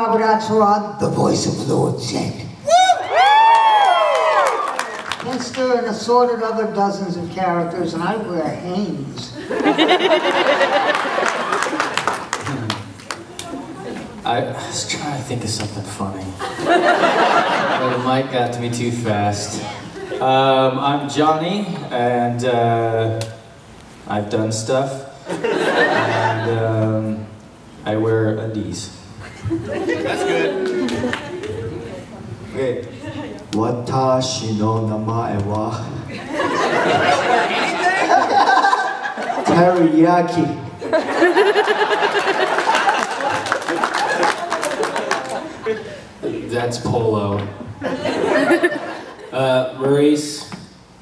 Axelrod, the voice of Lord Zed. Hence there are an assorted other dozens of characters, and I wear Hanes. I was trying to think of something funny, but the mic got to me too fast. I'm Johnny, and I've done stuff, and I wear undies. That's good. Okay. Watashi no namae wa teriyaki. That's Polo. Maurice.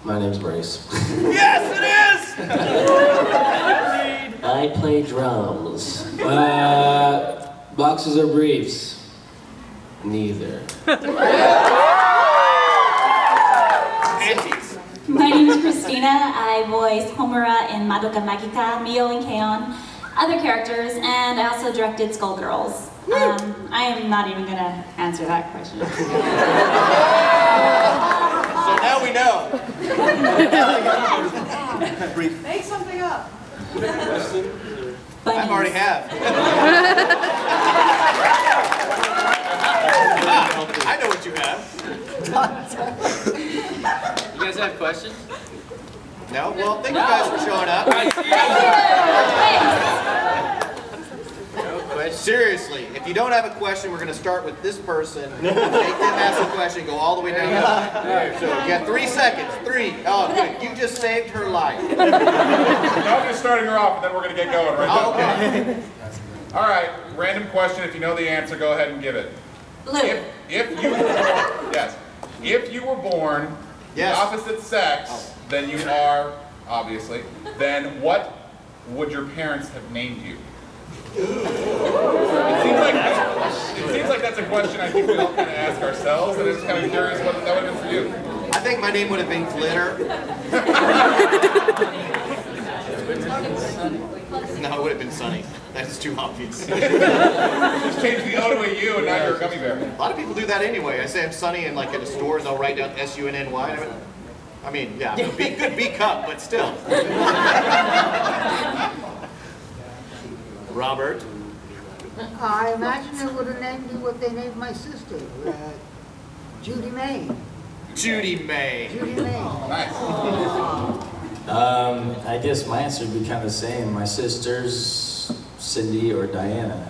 My name's Maurice. Yes, it is! I play drums. Boxes or briefs? Neither. Antiques. My name is Christina. I voice Homura in Madoka Magica, Mio and Keon, other characters, and I also directed Skullgirls. I am not even going to answer that question. So now we know. Make something up. I already have. I know what you have. You guys have questions? No? Well, thank you guys for showing up. No questions. Seriously, if you don't have a question, we're going to start with this person. Make them ask a question, go all the way down. So you got 3 seconds. 3. Oh, good. You just saved her life. No, I'm just starting her off, and then we're going to get going right now. Oh, okay. All right, random question. If you know the answer, go ahead and give it. Blue. If you were born, yes. If you were born Yes. the opposite sex than you are, obviously, then what would your parents have named you? It seems like that's a question I think we all kind of ask ourselves, and it's kind of curious what that would have been for you. I think my name would have been Glitter. No, it would have been Sonny. That's too obvious. Just change the O to a U, and now you're a gummy bear. A lot of people do that anyway. I say I'm Sonny, and like at the stores, I'll write down S-U-N-N-Y. I mean, yeah, good B cup, but still. Robert. I imagine they would have named you what they named my sister, Judy May. Judy May. Judy May. Nice. I guess my answer would be kind of the same. My sisters, Cindy or Diana.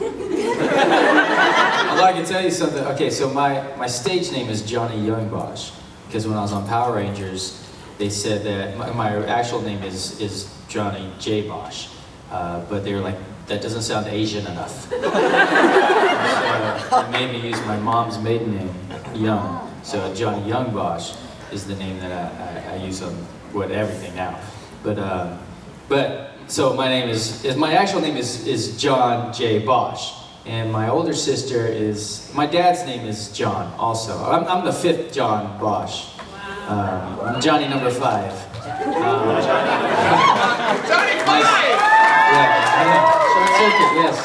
Although I can tell you something. Okay, so my stage name is Johnny Young Bosch, because when I was on Power Rangers, they said that my actual name is Johnny J. Bosch, but they were like, that doesn't sound Asian enough. So they made me use my mom's maiden name, Young. So Johnny Young Bosch is the name that I use on everything now. But so my name my actual name is John J. Bosch, and my older sister my dad's name is John also. I'm the 5th John Bosch. I'm Johnny number 5. Johnny 5! Yeah, short circuit, yes.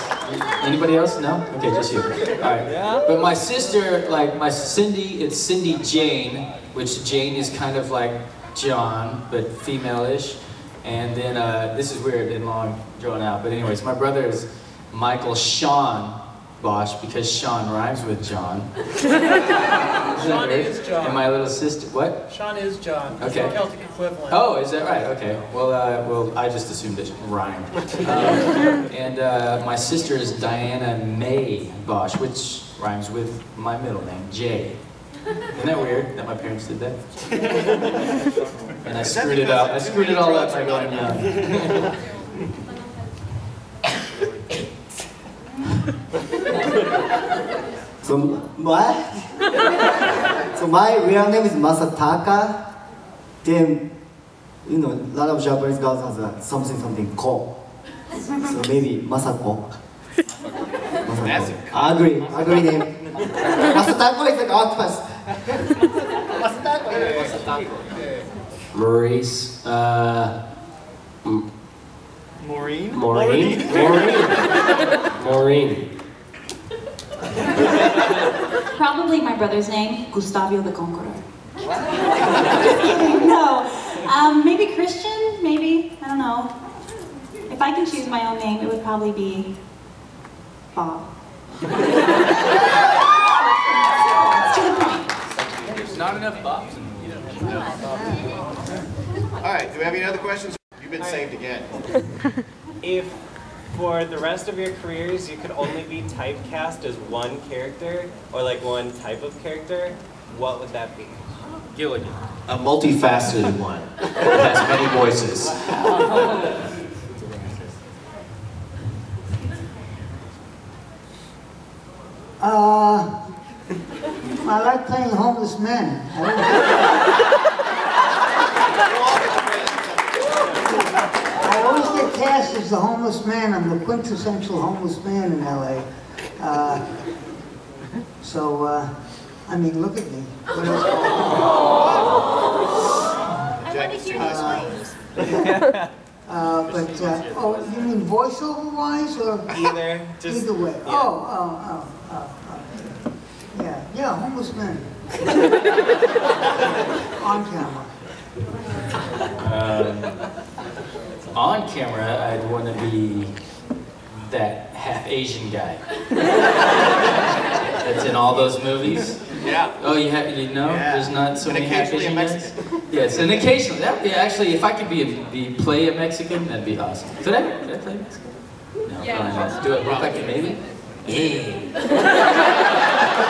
Anybody else? No? Okay, just you. All right. But my sister, like my Cindy, it's Cindy Jane, which Jane is kind of like John, but female-ish. And then, this is weird and long drawn out, but anyways, my brother is Michael Sean Bosch, because Sean rhymes with John. Sean is John. And my little sister, what? Sean is John. It's Okay. the Celtic equivalent. Oh, is that right? Okay. Well, I just assumed it rhymed. And my sister is Diana May Bosch, which rhymes with my middle name, Jay. Isn't that weird that my parents did that? And I screwed it up. I screwed it all up by going young. So what? So my real name is Masataka. Then, you know, a lot of Japanese girls has something ko. So maybe Masako. That's Ugly name. Masatako is like octopus. Masatako. Maurice, Maureen? Maureen. Probably my brother's name, Gustavio the Conqueror. Just kidding, no. Maybe Christian, maybe, I don't know. If I can choose my own name, it would probably be Bob. It's to the point. There's not enough Bobs in All right, do we have any other questions? You've been saved again. If for the rest of your careers you could only be typecast as one character, or like one type of character, what would that be? Gilligan. A multifaceted one that has many voices. I like playing homeless men. I always get cast as the homeless man. I'm the quintessential homeless man in LA. I mean, look at me. What else? Oh, you mean voiceover-wise or? Either. Just, either way. Yeah. Yeah, homeless men. On camera. On camera, I'd want to be that half Asian guy. That's in all those movies. Yeah. Oh, you know? Yeah. There's not so And many half occasionally a Asian guys? Yes, and occasionally. That would be actually, if I could play a Mexican, that'd be awesome. Could I play Mexican? No, probably not. Do it look like it, maybe? Yeah.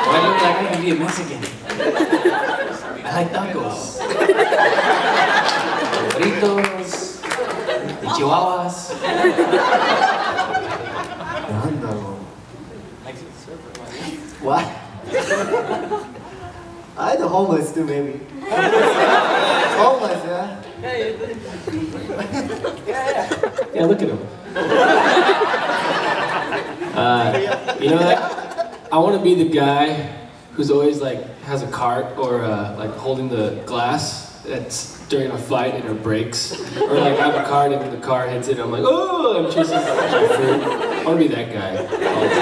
Why look like I can be a Mexican? I like tacos. Burritos. Chihuahuas. What? I the homeless too, maybe. Homeless, yeah? Yeah, look at him. You know that? I want to be the guy who's always like has a cart or like holding the glass that's during a fight and it breaks, or like I have a cart and the car hits it and I'm like, oh, I'm chasing my food. I want to be that guy all the time.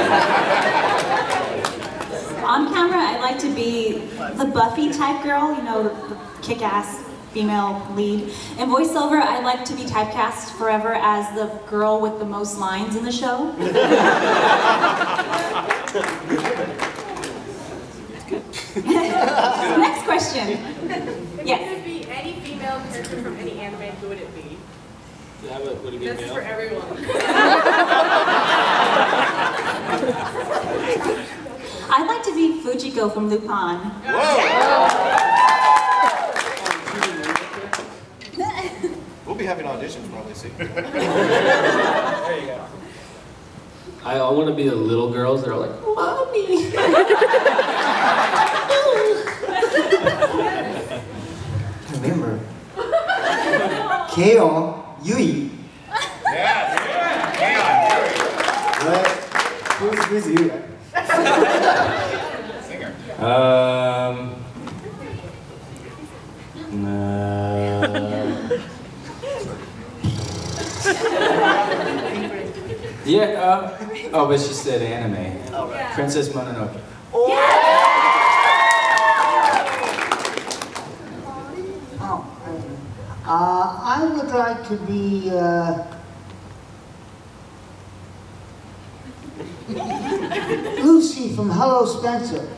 On camera, I like to be the Buffy type girl, you know, the kick-ass female lead. In voiceover, I like to be typecast forever as the girl with the most lines in the show. Next question. Yes. If it could be any female character from any anime, who would it be? Yeah, would it be This is for everyone. I'd like to be Fujiko from Lupin. We'll be having auditions probably soon. there you go. I want to be the little girls that are like, Mommy! Remember? Keo, Yui. Right? Who's Yui? Singer. Yeah, oh, but she said anime. All right. Princess Mononoke. I would like to be Lucy from Hello Spencer.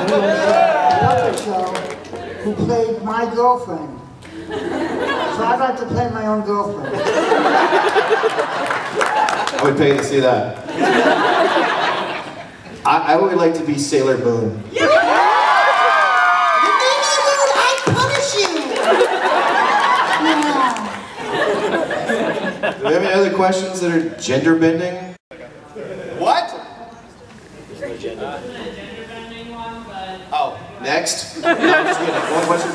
Puppet show who played my girlfriend. So I'd like to play my own girlfriend. I would pay to see that. I would like to be Sailor Moon. Do we have any other questions that are gender bending? What? Oh, next? No, I'm just kidding. One question.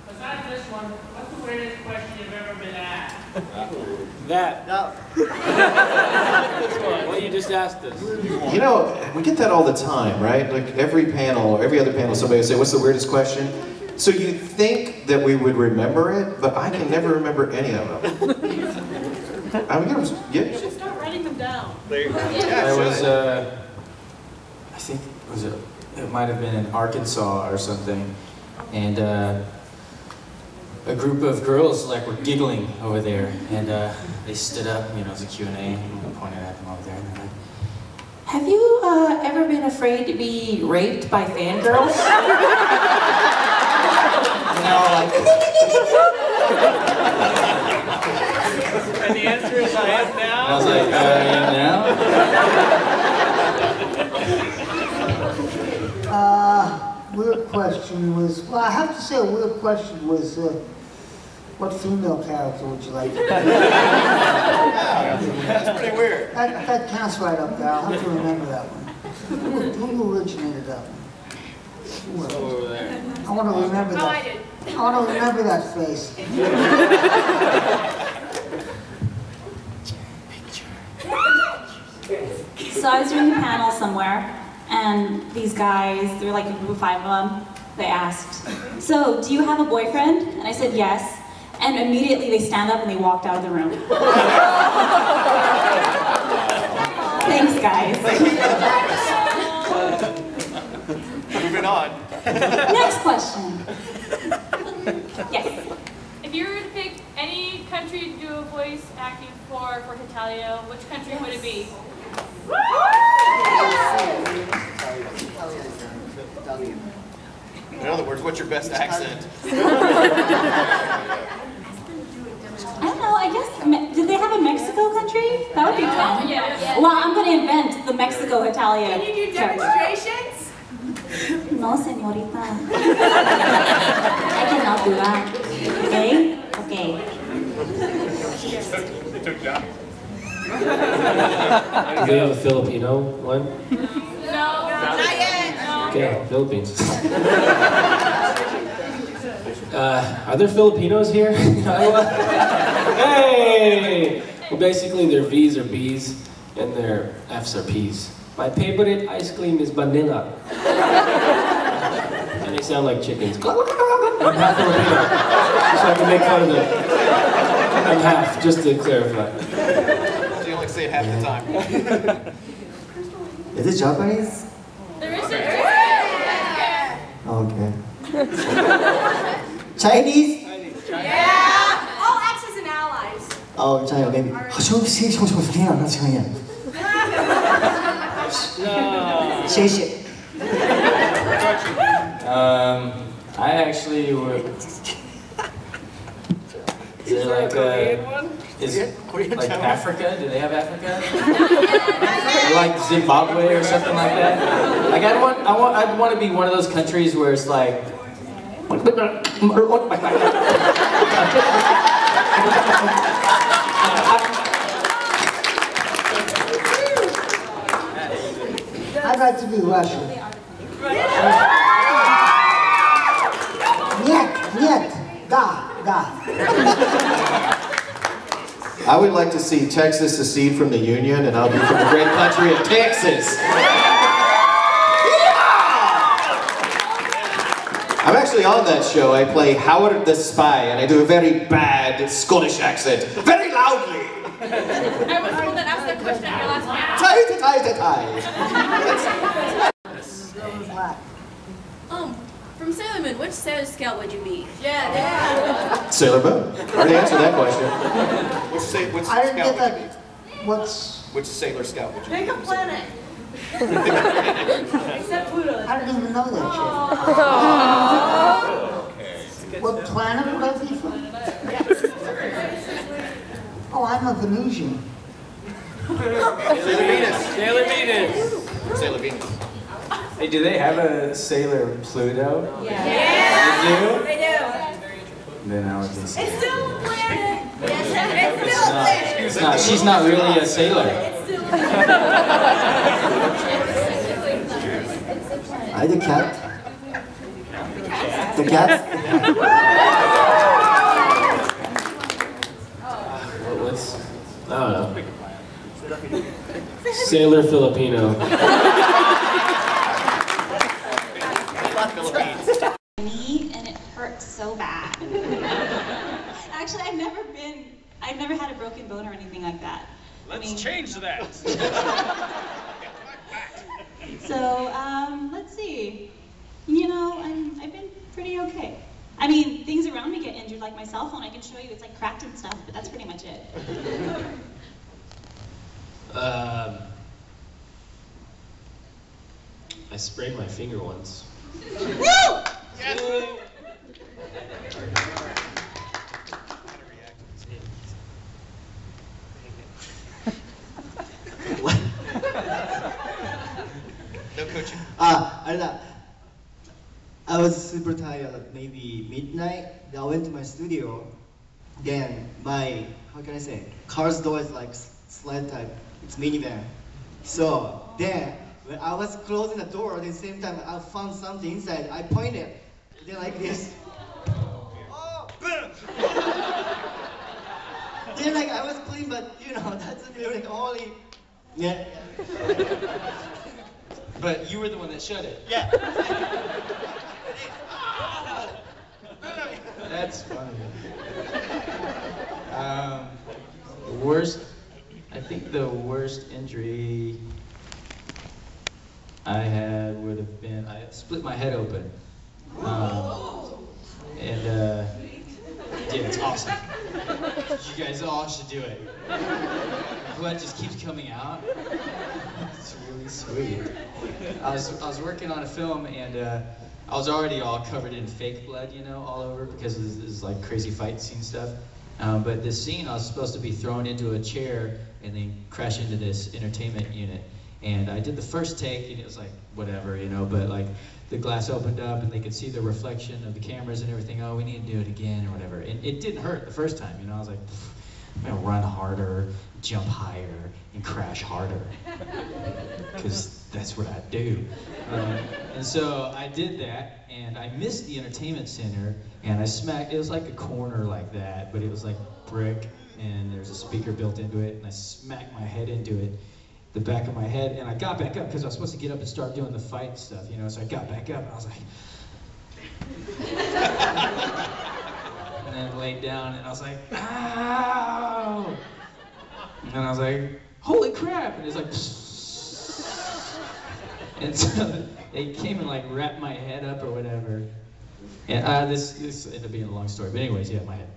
Besides this one, what's the weirdest question you've ever been asked? That. What you just asked us. You know, we get that all the time, right? Like every panel, or every other panel, somebody will say, what's the weirdest question? So you think that we would remember it, but I can never remember any of them. I mean, You should start writing them down. Yeah, I was, think, it might have been in Arkansas or something, and a group of girls like were giggling over there, and they stood up, you know, as a Q&A, and I pointed at them over there, and they're like, Have you ever been afraid to be raped by fangirls? And the answer is I am now? I was like, I am now? Weird question was, well, I have to say a weird question was, what female character would you like to be? That's pretty weird. That counts right up there. I'll have to remember that one. Who originated that one? Over there. I want to remember that. I did. I want to remember that face. So I was doing a panel somewhere, and these guys, there were like a group of 5 of them, they asked, so do you have a boyfriend? And I said yes, and immediately they stand up and they walked out of the room. Thanks, guys. Moving on. Next question. Yes. If you were to pick any country to do a voice acting for Italia, which country would it be? In other words, what's your best accent? I don't know, I guess, did they have a Mexico country? That would be fun. Yeah. Well, I'm going to invent the Mexico-Italia Can you do character. demonstrations? No, señorita. I cannot do that. Okay? Okay. They took Johnny. Do they have a Filipino one? No. Not yet. No. Okay, Philippines. Are there Filipinos here in Iowa? Hey! Well, basically, their V's are B's and their F's are P's. My favorite ice cream is vanilla. And they sound like chickens. I'm half Filipino, so I can make fun of them. I'm half, just to clarify. So you only say it half the time. Is it Japanese? There is a Okay. Chinese? Yeah. All X's and allies. Oh, China, maybe. No. 谢谢。 I actually would. Is there like like Africa? Do they have Africa? Or like Zimbabwe or something like that? Like I'd want to be one of those countries where it's like. I'd like to be Russian. Нет, да. I would like to see Texas secede from the Union, and I'll be from the great country of Texas. I'm actually on that show. I play Howard the Spy, and I do a very bad Scottish accent, very loudly. I was the one that asked that question at your last panel. Black. From Sailor Moon, which Sailor Scout would you be? Yeah. Sailor Moon. I already answered that question. Which I didn't get that. Which Sailor Scout would you Pick a planet. Except Pluto. I didn't even know that shit. What planet would I be from? Oh, I'm a Venusian. Sailor Venus. Sailor Venus. Sailor Venus. Hey, do they have a Sailor Pluto? Yeah. They do? They do. Then I would be. It's still a planet. Yes, it's still a planet. It's not. She's not really a sailor. It's still a planet. I the cat. The cat? What's, I don't know. Sailor Filipino. Me, and it hurts so bad. Actually, I've never had a broken bone or anything like that. Let's change that. So, like my cell phone, I can show you. It's like cracked and stuff, but that's pretty much it. I sprayed my finger once. Woo! Yes! No coaching. あれだ。I was super tired at maybe midnight. Then I went to my studio. Then my, how can I say, car's door is like sled type. It's minivan. So then when I was closing the door, at the same time I found something inside. I pointed. Then like this. Oh, boom! Then like I was clean, but you know that's really holy. Yeah. But you were the one that shut it. Yeah. That's funny. The worst, I think the worst injury I had would have been, I split my head open. Yeah, it's awesome. You guys all should do it. Blood just keeps coming out. It's really sweet. I was working on a film and I was already all covered in fake blood, you know, all over because of this like crazy fight scene stuff. But this scene, I was supposed to be thrown into a chair and then crash into this entertainment unit. And I did the first take and it was like, whatever, you know, but like the glass opened up and they could see the reflection of the cameras and everything. Oh, we need to do it again or whatever. And it didn't hurt the first time, you know. I was like, I'm gonna run harder, jump higher, and crash harder. Because that's what I do. And so I did that and I missed the entertainment center and I smacked, it was like a corner like that, but it was like brick and there's a speaker built into it and I smacked my head into it. The back of my head, and I got back up because I was supposed to get up and start doing the fight stuff, you know, so I got back up and I was like, and then laid down and I was like, ow! And then I was like, holy crap! And it's like, and so they came and like wrapped my head up or whatever. And this ended up being a long story, but anyways, yeah, my head.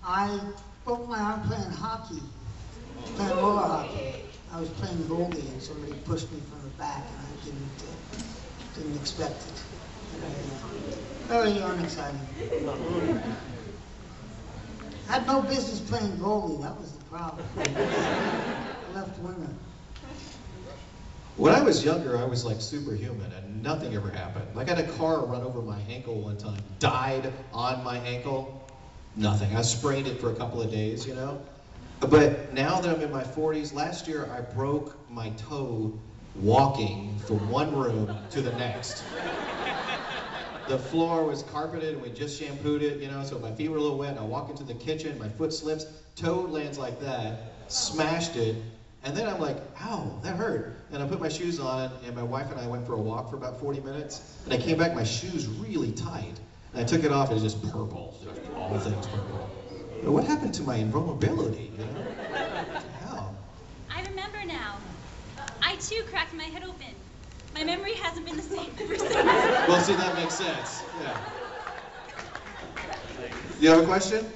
I broke my arm playing hockey. Playing roller hockey. I was playing goalie and somebody pushed me from the back and I didn't expect it. Very unexciting. I had no business playing goalie, that was the problem. Left winger. When I was younger, I was like superhuman and nothing ever happened. Like I had a car run over my ankle one time, died on my ankle, nothing. I sprained it for a couple of days, you know? But now that I'm in my 40s, last year I broke my toe walking from one room to the next. The floor was carpeted and we just shampooed it, you know, so my feet were a little wet. I walk into the kitchen, my foot slips, toe lands like that, smashed it, and then I'm like, ow, that hurt. And I put my shoes on and my wife and I went for a walk for about 40 minutes, and I came back, my shoes really tight. And I took it off, it was just purple, all things purple. But what happened to my invulnerability, you know? How? I remember now. I too cracked my head open. My memory hasn't been the same ever since. Well, see, that makes sense. Yeah. You have a question?